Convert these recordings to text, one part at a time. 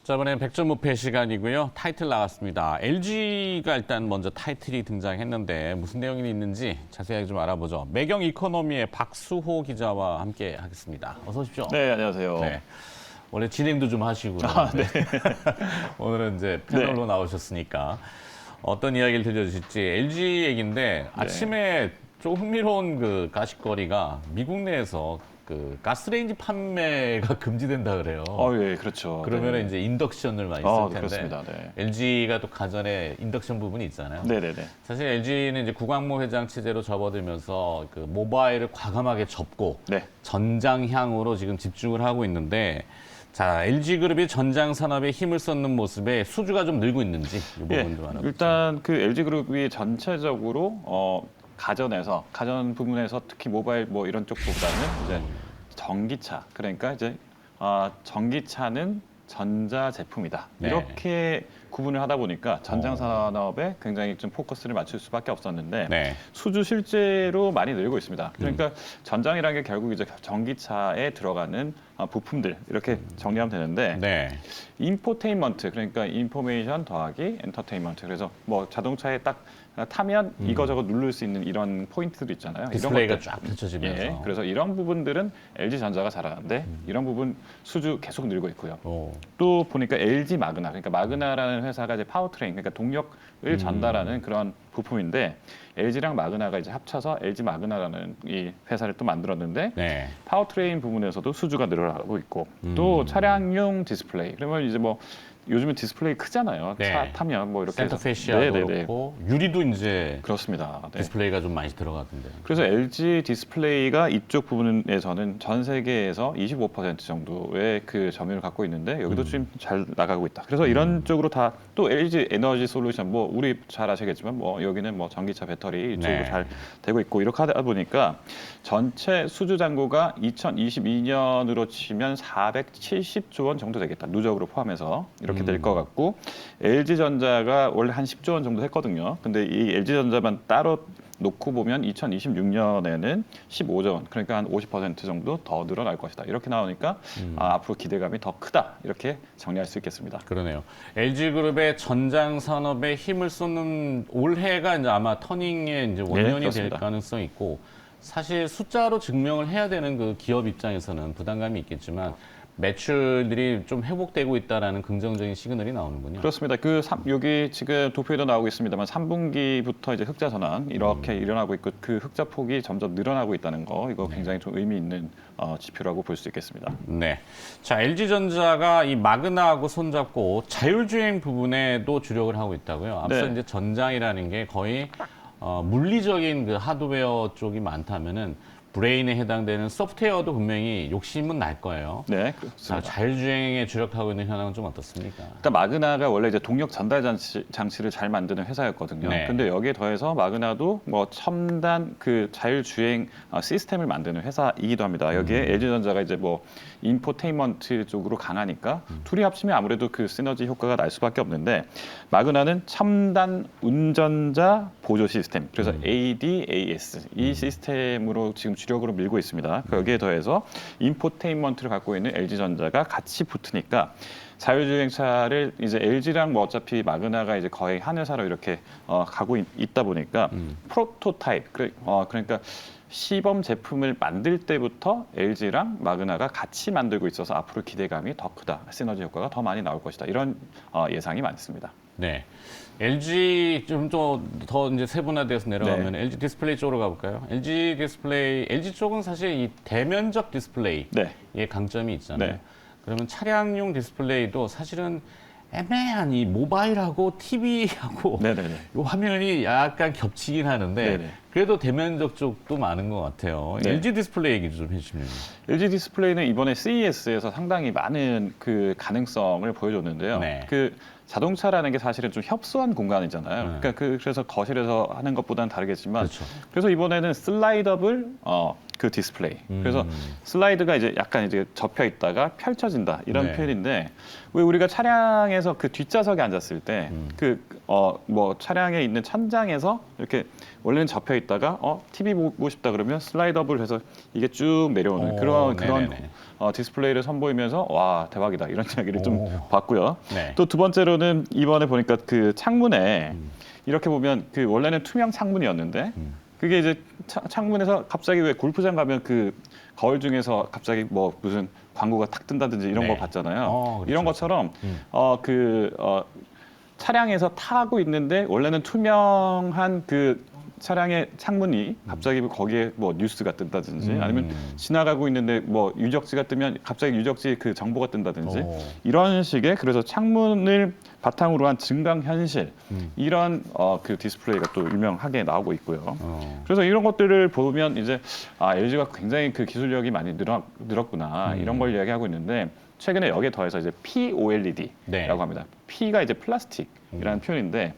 자, 이번엔 100점 무패 시간이고요. 타이틀 나왔습니다. LG가 일단 먼저 타이틀이 등장했는데 무슨 내용이 있는지 자세하게 좀 알아보죠. 매경 이코노미의 박수호 기자와 함께 하겠습니다. 어서 오십시오. 네, 안녕하세요. 네. 원래 진행도 좀 하시고 네. 오늘은 이제 패널로 나오셨으니까 어떤 이야기를 들려주실지 LG 얘기인데 아침에 좀 흥미로운 그 가십거리가 미국 내에서 그 가스레인지 판매가 금지된다 그래요. 예, 그렇죠. 그러면 네. 이제 인덕션을 많이 쓸 텐데 그렇습니다. 네. LG가 또 가전에 인덕션 부분이 있잖아요. 네네네. 사실 LG는 이제 구광모 회장 체제로 접어들면서 그 모바일을 과감하게 접고 네. 전장향으로 지금 집중을 하고 있는데 자, LG그룹이 전장 산업에 힘을 쏟는 모습에 수주가 좀 늘고 있는지 이 부분 좀 알아보죠. 일단 그 LG그룹이 전체적으로 가전 부분에서 특히 모바일 뭐 이런 쪽보다는 이제 전기차, 그러니까 이제 전기차는 전자 제품이다. 네. 이렇게 구분을 하다 보니까 전장 산업에 굉장히 좀 포커스를 맞출 수밖에 없었는데 네. 수주 실제로 많이 늘고 있습니다. 그러니까 전장이라는 게 결국 이제 전기차에 들어가는 부품들 이렇게 정리하면 되는데 네. 인포테인먼트, 그러니까 인포메이션 더하기 엔터테인먼트. 그래서 뭐 자동차에 딱 타면 이거저거 누를 수 있는 이런 포인트들 있잖아요. 디스플레이가 이런 것들. 쫙 펼쳐지면서. 예, 그래서 이런 부분들은 LG전자가 잘하는데 이런 부분 수주 계속 늘고 있고요. 오. 또 보니까 LG 마그나, 그러니까 마그나라는 회사가 이제 파워트레인, 그러니까 동력을 전달하는 그런 부품인데 LG랑 마그나가 이제 합쳐서 LG 마그나라는 이 회사를 또 만들었는데 네. 파워트레인 부분에서도 수주가 늘어나고 있고 또 차량용 디스플레이, 그러면 이제 뭐 요즘은 디스플레이 크잖아요. 네. 차 타면 뭐 이렇게 센터 해서. 페시아도 네네네. 그렇고 유리도 이제 그렇습니다. 네. 디스플레이가 좀 많이 들어가던데. 그래서 LG 디스플레이가 이쪽 부분에서는 전 세계에서 25% 정도의 그 점유율을 갖고 있는데 여기도 좀 잘 나가고 있다. 그래서 이런 쪽으로 다 또 LG 에너지 솔루션, 뭐 우리 잘 아시겠지만 뭐 여기는 뭐 전기차 배터리 이쪽으로 네. 잘 되고 있고 이렇게 하다 보니까 전체 수주 잔고가 2022년으로 치면 470조 원 정도 되겠다. 누적으로 포함해서 이렇게 될 것 같고 LG전자가 원래 한 10조 원 정도 했거든요. 근데 이 LG전자만 따로 놓고 보면 2026년에는 15조 원, 그러니까 한 50% 정도 더 늘어날 것이다. 이렇게 나오니까 앞으로 기대감이 더 크다. 이렇게 정리할 수 있겠습니다. 그러네요. LG그룹의 전장 산업에 힘을 쏟는 올해가 이제 아마 터닝의 이제 원년이 될 그렇습니다. 가능성이 있고 사실 숫자로 증명을 해야 되는 그 기업 입장에서는 부담감이 있겠지만 매출들이 좀 회복되고 있다라는 긍정적인 시그널이 나오는군요. 그렇습니다. 여기 지금 도표에도 나오고 있습니다만 3분기부터 이제 흑자 전환 이렇게 일어나고 있고 그 흑자 폭이 점점 늘어나고 있다는 거, 이거 굉장히 좀 의미 있는 지표라고 볼 수 있겠습니다. 네. 자, LG전자가 이 마그나하고 손잡고 자율주행 부분에도 주력을 하고 있다고요. 앞서 네. 이제 전장이라는 게 거의 물리적인 그 하드웨어 쪽이 많다면은 브레인에 해당되는 소프트웨어도 분명히 욕심은 날 거예요. 네, 자, 그렇습니다. 자율주행에 주력하고 있는 현황은 좀 어떻습니까? 일단 마그나가 원래 이제 동력 전달 장치를 잘 만드는 회사였거든요. 네. 근데 여기에 더해서 마그나도 뭐 첨단 그 자율주행 시스템을 만드는 회사이기도 합니다. 여기에 LG전자가 이제 뭐 인포테인먼트 쪽으로 강하니까 둘이 합치면 아무래도 그 시너지 효과가 날 수밖에 없는데 마그나는 첨단 운전자 보조 시스템, 그래서 ADAS 이 시스템으로 지금 주력으로 밀고 있습니다. 여기에 더해서 인포테인먼트를 갖고 있는 LG전자가 같이 붙으니까 자율주행차를 이제 LG랑 뭐 어차피 마그나가 이제 거의 한 회사로 이렇게 가고 있다 보니까 프로토타입, 그러니까 시범 제품을 만들 때부터 LG랑 마그나가 같이 만들고 있어서 앞으로 기대감이 더 크다, 시너지 효과가 더 많이 나올 것이다, 이런 예상이 많습니다. 네. LG 좀 더 이제 세분화돼서 내려가면 LG 디스플레이 쪽으로 가볼까요? LG 디스플레이, LG 쪽은 사실 이 대면적 디스플레이의 강점이 있잖아요. 네. 그러면 차량용 디스플레이도 사실은 애매한 이 모바일하고 TV하고 네네네. 이 화면이 약간 겹치긴 하는데 네네. 그래도 대면적 쪽도 많은 것 같아요. 네. LG 디스플레이 얘기 좀 해주시면. LG 디스플레이는 이번에 CES에서 상당히 많은 그 가능성을 보여줬는데요. 네. 그 자동차라는 게 사실은 좀 협소한 공간이잖아요. 그러니까 그래서 거실에서 하는 것보다는 다르겠지만, 그렇죠. 그래서 이번에는 슬라이더블 그 디스플레이. 그래서 슬라이드가 이제 약간 이제 접혀 있다가 펼쳐진다 이런 네. 표현인데 왜 우리가 차량에서 그 뒷좌석에 앉았을 때 뭐 차량에 있는 천장에서 이렇게 원래는 접혀 있다가 TV 보고 싶다 그러면 슬라이드업을 해서 이게 쭉 내려오는 그런 네네네. 디스플레이를 선보이면서 와 대박이다 이런 이야기를 좀 오. 봤고요. 네. 또 두 번째로는 이번에 보니까 그 창문에 이렇게 보면 그 원래는 투명 창문이었는데 그게 이제 창문에서 갑자기 왜 골프장 가면 그 거울 중에서 갑자기 뭐 무슨 광고가 탁 뜬다든지 이런 네. 거 봤잖아요. 그렇죠. 이런 것처럼 차량에서 타고 있는데 원래는 투명한 그 차량의 창문이 갑자기 거기에 뭐 뉴스가 뜬다든지 아니면 지나가고 있는데 뭐 유적지가 뜨면 갑자기 유적지 그 정보가 뜬다든지 오. 이런 식의 그래서 창문을 바탕으로 한 증강 현실 이런 그 디스플레이가 또 유명하게 나오고 있고요. 그래서 이런 것들을 보면 이제 LG가 굉장히 그 기술력이 많이 늘었구나 이런 걸 이야기하고 있는데 최근에 여기에 더해서 이제 POLED라고 네. 합니다. P가 이제 플라스틱이라는 표현인데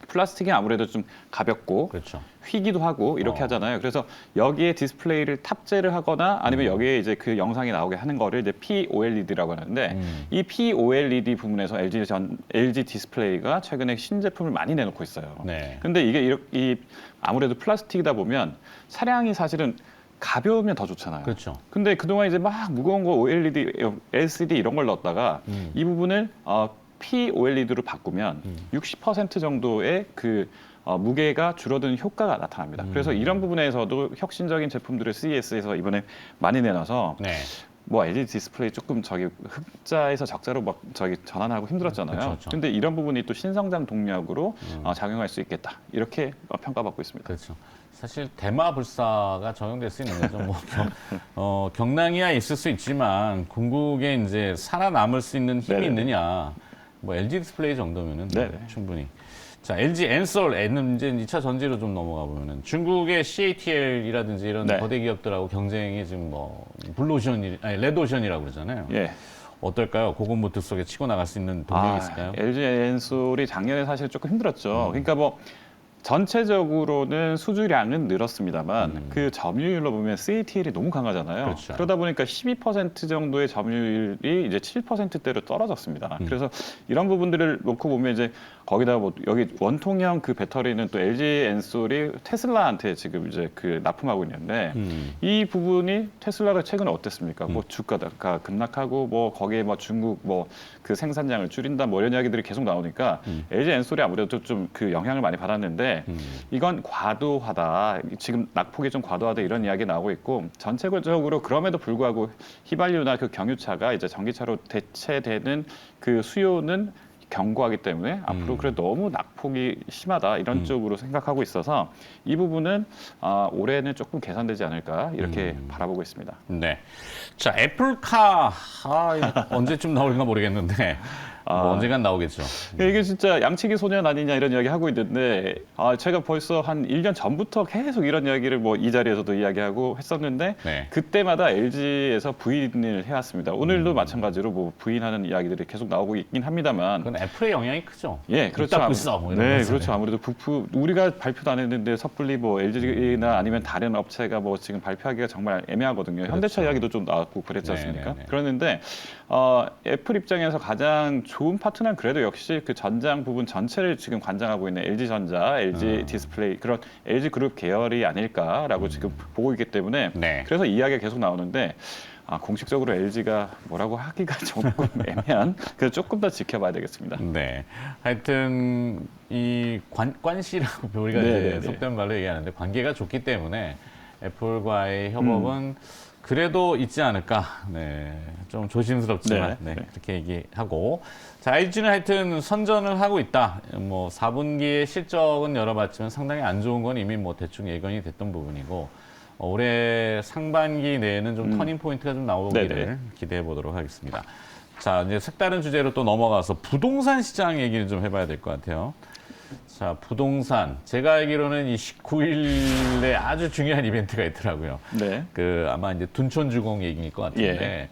플라스틱이 아무래도 좀 가볍고 그렇죠. 휘기도 하고 이렇게 하잖아요. 그래서 여기에 디스플레이를 탑재를 하거나 아니면 여기에 이제 그 영상이 나오게 하는 거를 이제 POLED라고 하는데 이 POLED 부분에서 LG 디스플레이가 최근에 신제품을 많이 내놓고 있어요. 네. 근데 이게 아무래도 플라스틱이다 보면 차량이 사실은 가벼우면 더 좋잖아요. 그렇죠. 근데 그동안 이제 막 무거운 거 OLED, LCD 이런 걸 넣었다가 이 부분을 POLED로 바꾸면 60% 정도의 그 무게가 줄어드는 효과가 나타납니다. 그래서 이런 부분에서도 혁신적인 제품들을 CES에서 이번에 많이 내놔서 네. 뭐 LG 디스플레이 조금 흑자에서 적자로 막 전환하고 힘들었잖아요. 그렇죠. 근데 이런 부분이 또 신성장 동력으로 작용할 수 있겠다. 이렇게 평가받고 있습니다. 그렇죠. 사실 대마불사가 적용될 수 있는 거죠. 뭐 경랑이야 있을 수 있지만 궁극에 이제 살아남을 수 있는 힘이 네네. 있느냐. 뭐 LG 디스플레이 정도면은 네네. 충분히. 자, LG 엔솔, 이제 2차 전지로 좀 넘어가 보면은 중국의 CATL이라든지 이런 네. 거대 기업들하고 경쟁이 지금 뭐 레드오션이라고 그러잖아요. 예. 어떨까요? 고군분투 속에 치고 나갈 수 있는 동력이 있을까요? LG 엔솔이 작년에 사실 조금 힘들었죠. 그러니까 뭐 전체적으로는 수주량은 늘었습니다만 그 점유율로 보면 CATL이 너무 강하잖아요. 그렇죠. 그러다 보니까 12% 정도의 점유율이 이제 7%대로 떨어졌습니다. 그래서 이런 부분들을 놓고 보면 이제 거기다 뭐 여기 원통형 그 배터리는 또 LG 엔솔이 테슬라한테 지금 이제 그 납품하고 있는데 이 부분이 테슬라가 최근에 어땠습니까? 뭐 주가가 급락하고 뭐 거기에 뭐 중국 뭐 그 생산량을 줄인다 뭐 이런 이야기들이 계속 나오니까 LG 엔솔이 아무래도 좀 그 영향을 많이 받았는데 이건 과도하다. 지금 낙폭이 좀 과도하다 이런 이야기 나오고 있고 전체적으로 그럼에도 불구하고 휘발유나 그 경유차가 이제 전기차로 대체되는 그 수요는 견고하기 때문에 앞으로 그래 너무 낙폭이 심하다 이런 쪽으로 생각하고 있어서 이 부분은 올해는 조금 개선되지 않을까 이렇게 바라보고 있습니다. 네. 자, 애플카 이거 언제쯤 나올까 모르겠는데 뭐 언젠간 나오겠죠. 이게 진짜 양치기 소년 아니냐 이런 이야기 하고 있는데 제가 벌써 한 1년 전부터 계속 이런 이야기를 뭐 이 자리에서도 이야기하고 했었는데 네. 그때마다 LG에서 부인을 해왔습니다. 오늘도 마찬가지로 뭐 부인하는 이야기들이 계속 나오고 있긴 합니다만 그건 애플의 영향이 크죠. 예, 그렇죠. 딱 있어, 뭐 이런 네, 거잖아요. 그렇죠. 아무래도 우리가 발표도 안 했는데 섣불리 뭐 LG나 아니면 다른 업체가 뭐 지금 발표하기가 정말 애매하거든요. 현대차 이야기도 좀 나왔고 그랬지 않습니까? 네네네. 그랬는데 애플 입장에서 가장 좋은 파트너는 그래도 역시 그 전장 부분 전체를 지금 관장하고 있는 LG전자, LG 디스플레이 그런 LG 그룹 계열이 아닐까라고 지금 보고 있기 때문에 네. 그래서 이야기가 계속 나오는데 공식적으로 LG가 뭐라고 하기가 조금 애매한 그래서 조금 더 지켜봐야 되겠습니다. 네. 하여튼 이 관시라고 우리가 네네네. 이제 속된 말로 얘기하는데 관계가 좋기 때문에 애플과의 협업은 그래도 있지 않을까. 네. 좀 조심스럽지만 네. 네. 그렇게 얘기하고 자, LG는 하여튼 선전을 하고 있다. 뭐 4분기의 실적은 열어봤지만 상당히 안 좋은 건 이미 뭐 대충 예견이 됐던 부분이고 올해 상반기 내에는 좀 터닝 포인트가 좀 나오기를 네네. 기대해 보도록 하겠습니다. 자, 이제 색다른 주제로 또 넘어가서 부동산 시장 얘기를 좀 해봐야 될 것 같아요. 자, 부동산. 제가 알기로는 이 19일에 아주 중요한 이벤트가 있더라고요. 네. 그 아마 이제 둔촌주공 얘기일 것 같은데 예.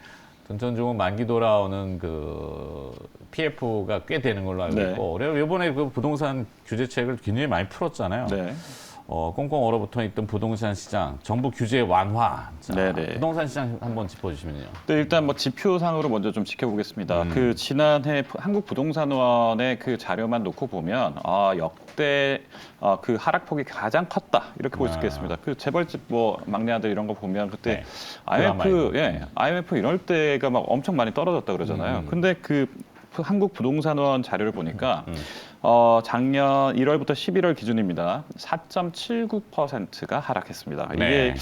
둔촌주공 만기 돌아오는 그 PF가 꽤 되는 걸로 알고 네. 있고 그리고 이번에 그 부동산 규제책을 굉장히 많이 풀었잖아요. 네. 꽁꽁 얼어붙어 있던 부동산 시장, 정부 규제 완화. 자, 네네. 부동산 시장 한번 짚어주시면요. 네, 일단 뭐 지표상으로 먼저 좀 지켜보겠습니다. 그 지난해 한국부동산원의 그 자료만 놓고 보면 역대 그 하락폭이 가장 컸다 이렇게 볼 수 있겠습니다. 그 재벌집 뭐 막내 아들 이런 거 보면 그때 네. IMF 이럴 때가 막 엄청 많이 떨어졌다 그러잖아요. 근데 그 한국부동산원 자료를 보니까 작년 1월부터 11월 기준입니다. 4.79%가 하락했습니다. 이게 네.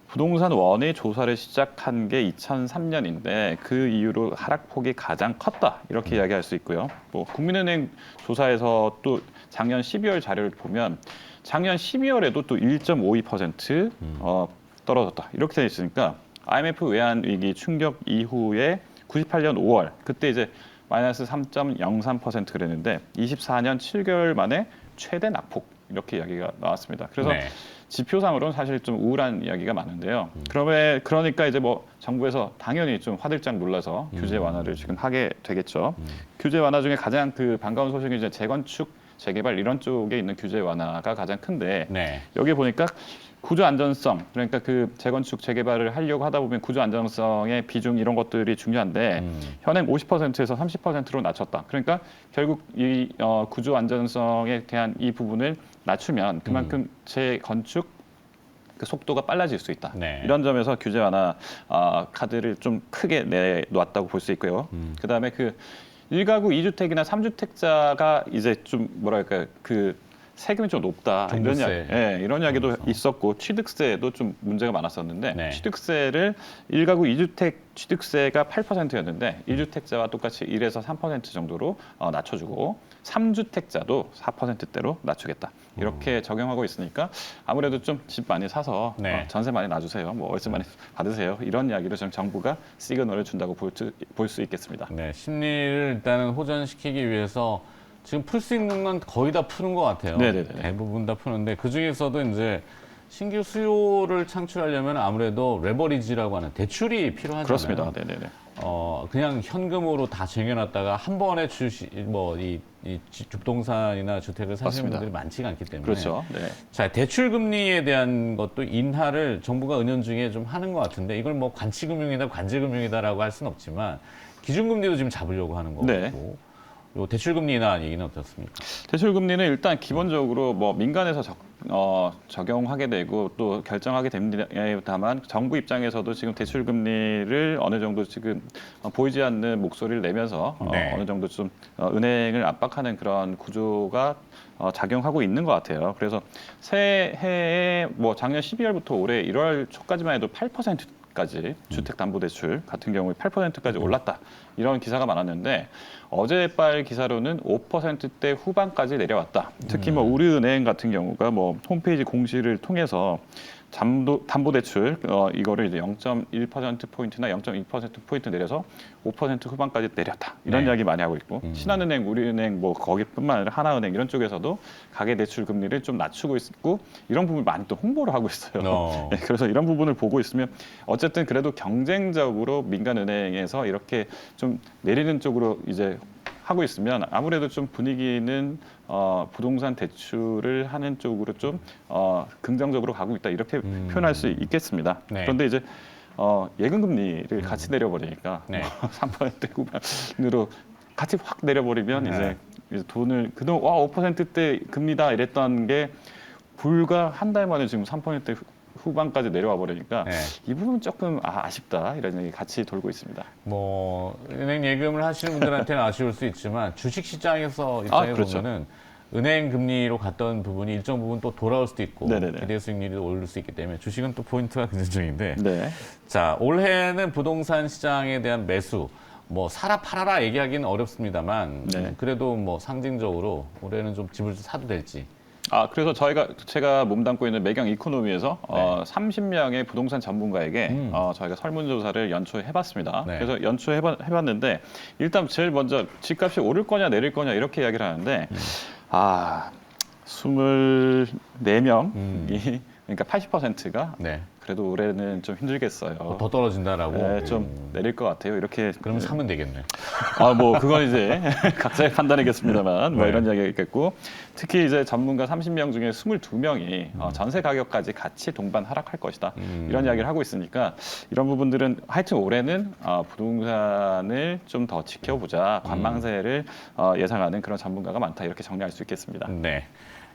부동산 원의 조사를 시작한 게 2003년인데 그 이후로 하락폭이 가장 컸다 이렇게 이야기할 수 있고요. 뭐 국민은행 조사에서 또 작년 12월 자료를 보면 작년 12월에도 또 1.52% 떨어졌다 이렇게 되어 있으니까 IMF 외환 위기 충격 이후에 98년 5월 그때 이제 마이너스 3.03% 그랬는데 24년 7개월 만에 최대 낙폭 이렇게 이야기가 나왔습니다. 그래서 네. 지표상으로는 사실 좀 우울한 이야기가 많은데요. 그러니까 이제 뭐 정부에서 당연히 좀 화들짝 놀라서 규제 완화를 지금 하게 되겠죠. 규제 완화 중에 가장 그 반가운 소식이 이제 재건축, 재개발 이런 쪽에 있는 규제 완화가 가장 큰데 네. 여기 보니까 구조 안전성 그러니까 그 재건축 재개발을 하려고 하다 보면 구조 안전성의 비중 이런 것들이 중요한데 현행 50%에서 30%로 낮췄다. 그러니까 결국 이 구조 안전성에 대한 이 부분을 낮추면 그만큼 재건축 그 속도가 빨라질 수 있다. 네. 이런 점에서 규제 완화 카드를 좀 크게 내놓았다고 볼 수 있고요. 그다음에 그 1가구 2주택이나 3주택자가 이제 좀 뭐랄까 그 세금이 좀 높다 종부세. 이런 이야기도 있었고 취득세도 좀 문제가 많았었는데 네. 취득세를 1가구 2주택 취득세가 8%였는데 1주택자와 똑같이 1에서 3% 정도로 낮춰주고 3주택자도 4%대로 낮추겠다 이렇게 적용하고 있으니까 아무래도 좀 집 많이 사서 네. 전세 많이 놔주세요 뭐 월세 많이 받으세요 이런 이야기를 좀 정부가 시그널을 준다고 볼 수 있겠습니다. 네, 심리를 일단은 호전시키기 위해서 지금 풀 수 있는 건 거의 다 푸는 것 같아요. 네네네. 대부분 다 푸는데 그 중에서도 이제 신규 수요를 창출하려면 아무래도 레버리지라고 하는 대출이 필요하잖아요. 그렇습니다. 네네네. 그냥 현금으로 다 쟁여놨다가 한 번에 이 부동산이나 주택을 사시는 맞습니다. 분들이 많지가 않기 때문에. 그렇죠. 네. 자, 대출 금리에 대한 것도 인하를 정부가 은연중에 좀 하는 것 같은데 이걸 뭐 관치금융이다, 관제금융이다라고 할 수는 없지만 기준금리도 지금 잡으려고 하는 거고. 네. 요 대출 금리 인하 얘기는 어떻습니까? 대출 금리는 일단 기본적으로 뭐 민간에서 적용하게 되고 또 결정하게 됩니다만 정부 입장에서도 지금 대출 금리를 어느 정도 지금 보이지 않는 목소리를 내면서 네. 어느 정도 좀 은행을 압박하는 그런 구조가 작용하고 있는 것 같아요. 그래서 새해에 뭐 작년 12월부터 올해 1월 초까지만 해도 8%까지 주택담보대출 같은 경우에 8%까지 올랐다 이런 기사가 많았는데 어젯발 기사로는 5%대 후반까지 내려왔다. 특히 뭐 우리은행 같은 경우가 뭐 홈페이지 공시를 통해서 담보대출 이거를 이제 0.1% 포인트나 0.2% 포인트 내려서 5% 후반까지 내렸다. 이런 네. 이야기 많이 하고 있고 신한은행, 우리은행 뭐 거기뿐만 아니라 하나은행 이런 쪽에서도 가계대출 금리를 좀 낮추고 있고 이런 부분을 많이 또 홍보를 하고 있어요. 네, 그래서 이런 부분을 보고 있으면 어쨌든 그래도 경쟁적으로 민간은행에서 이렇게 좀 내리는 쪽으로 이제 하고 있으면 아무래도 좀 분위기는 부동산 대출을 하는 쪽으로 좀 긍정적으로 가고 있다 이렇게 표현할 수 있겠습니다. 네. 그런데 이제 예금 금리를 같이 내려버리니까 네. 3% 후반으로 같이 확 내려버리면 네. 이제 돈을 그동안 5%대 금리다 이랬던 게 불과 한 달 만에 지금 3% 후반까지 내려와 버리니까 네. 이 부분 조금 아쉽다 이런 얘기 같이 돌고 있습니다. 뭐 은행 예금을 하시는 분들한테는 아쉬울 수 있지만 주식 시장에서 입장에 그렇죠. 보면은 은행 금리로 갔던 부분이 일정 부분 또 돌아올 수도 있고 네네네. 기대 수익률이 오를 수 있기 때문에 주식은 또 포인트가 긍정적인데 네. 자 올해는 부동산 시장에 대한 매수 뭐 사라 팔아라 얘기하기는 어렵습니다만 네. 그래도 뭐 상징적으로 올해는 좀 집을 사도 될지 그래서 제가 몸담고 있는 매경 이코노미에서 30명의 부동산 전문가에게 저희가 설문조사를 연초에 해봤습니다. 네. 그래서 연초에 해봤는데 일단 제일 먼저 집값이 오를 거냐 내릴 거냐 이렇게 이야기를 하는데 24명이 그러니까 80%가 네. 그래도 올해는 좀 힘들겠어요. 더 떨어진다라고. 네, 좀 내릴 것 같아요. 이렇게 그러면 사면 되겠네. 뭐 그건 이제 각자의 판단이겠습니다만 뭐 네. 이런 이야기가 있겠고 특히 이제 전문가 30명 중에 22명이 전세 가격까지 같이 동반 하락할 것이다 이런 이야기를 하고 있으니까 이런 부분들은 하여튼 올해는 부동산을 좀 더 지켜보자 관망세를 예상하는 그런 전문가가 많다 이렇게 정리할 수 있겠습니다. 네.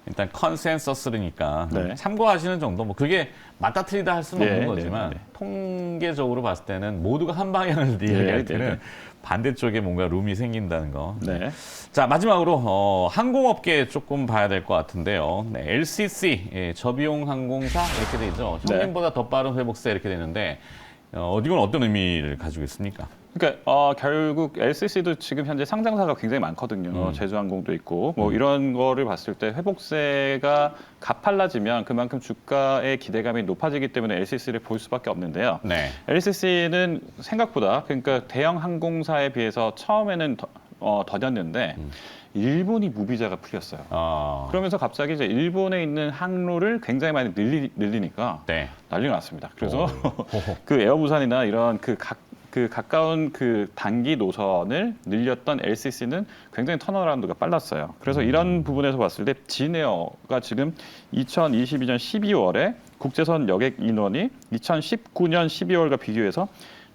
일단 컨센서스니까 네. 참고하시는 정도. 뭐 그게 맞다 틀리다 할 수는 네, 없는 거지만 네, 네. 통계적으로 봤을 때는 모두가 한 방향을 이야기할 때는 네, 네. 반대쪽에 뭔가 룸이 생긴다는 거. 네. 자, 마지막으로 항공업계 조금 봐야 될 것 같은데요. 네, LCC 저비용 항공사 이렇게 돼 있죠. 네. 현금보다 더 빠른 회복세 이렇게 되는데 이건 어떤 의미를 가지고 있습니까? 그러니까 결국 LCC도 지금 현재 상장사가 굉장히 많거든요. 제주항공도 있고 뭐 이런 거를 봤을 때 회복세가 가팔라지면 그만큼 주가의 기대감이 높아지기 때문에 LCC를 볼 수밖에 없는데요. 네. LCC는 생각보다 그러니까 대형 항공사에 비해서 처음에는 더뎠는데 일본이 무비자가 풀렸어요. 그러면서 갑자기 이제 일본에 있는 항로를 굉장히 많이 늘리니까 네. 난리가 났습니다. 그래서 그 에어부산이나 이런 그 가까운 그 단기 노선을 늘렸던 LCC는 굉장히 턴어라운드가 빨랐어요. 그래서 이런 부분에서 봤을 때 진에어가 지금 2022년 12월에 국제선 여객 인원이 2019년 12월과 비교해서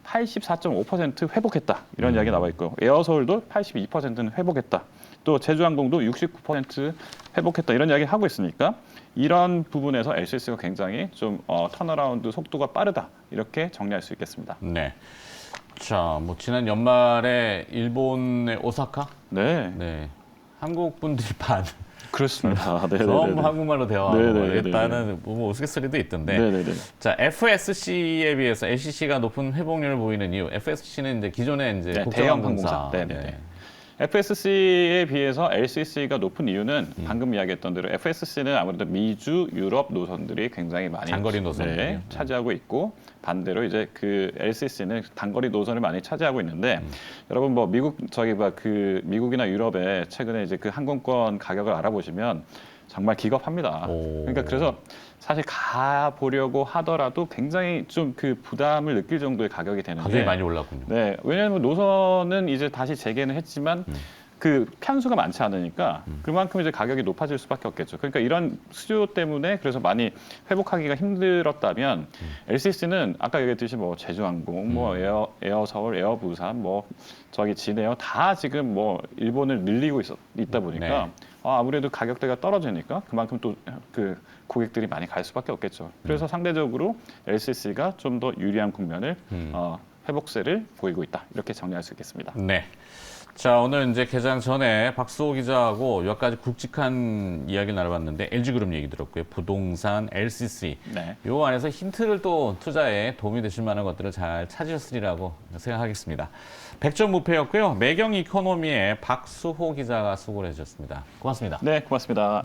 84.5% 회복했다. 이런 이야기 나와 있고요. 에어서울도 82%는 회복했다. 또 제주항공도 69% 회복했다. 이런 이야기 하고 있으니까 이런 부분에서 LCC가 굉장히 좀 턴어라운드 속도가 빠르다. 이렇게 정리할 수 있겠습니다. 네. 자, 뭐 지난 연말에 일본의 오사카? 네. 네. 한국 분들이 반 그렇습니다. 네, 전부 한국말로 대화하고 네네네네. 했다는 뭐 우스갯소리도 있던데. 네네네. 자, FSC에 비해서 LCC가 높은 회복률을 보이는 이유. FSC는 이제 기존의 이제 네, 국제항공사. 대형 항공사. 네네네. FSC에 비해서 LCC가 높은 이유는 방금 이야기했던 대로 FSC는 아무래도 미주, 유럽 노선들이 굉장히 많이 장거리 노선들이요. 차지하고 있고 반대로 이제 그 LCC는 단거리 노선을 많이 차지하고 있는데 여러분 뭐 미국이나 유럽에 최근에 이제 그 항공권 가격을 알아보시면 정말 기겁합니다. 그러니까 그래서 사실 가 보려고 하더라도 굉장히 좀 그 부담을 느낄 정도의 가격이 되는데 가격이 많이 올랐군요. 네, 왜냐하면 노선은 이제 다시 재개는 했지만 그 편수가 많지 않으니까 그만큼 이제 가격이 높아질 수밖에 없겠죠. 그러니까 이런 수요 때문에 그래서 많이 회복하기가 힘들었다면 LCC는 아까 얘기했듯이 뭐 제주항공, 뭐 에어서울, 에어부산, 뭐 저기 진에어 다 지금 뭐 일본을 늘리고 있다 보니까 네. 아무래도 가격대가 떨어지니까 그만큼 또 그 고객들이 많이 갈 수밖에 없겠죠. 그래서 상대적으로 LCC가 좀 더 유리한 국면을 회복세를 보이고 있다. 이렇게 정리할 수 있겠습니다. 네. 자, 오늘 이제 개장 전에 박수호 기자하고 몇 가지 굵직한 이야기를 나눠봤는데 LG그룹 얘기 들었고요. 부동산, LCC. 네. 요 안에서 힌트를 또 투자에 도움이 되실 만한 것들을 잘 찾으셨으리라고 생각하겠습니다. 100점 무패였고요. 매경 이코노미의 박수호 기자가 수고를 해주셨습니다. 고맙습니다. 네, 고맙습니다.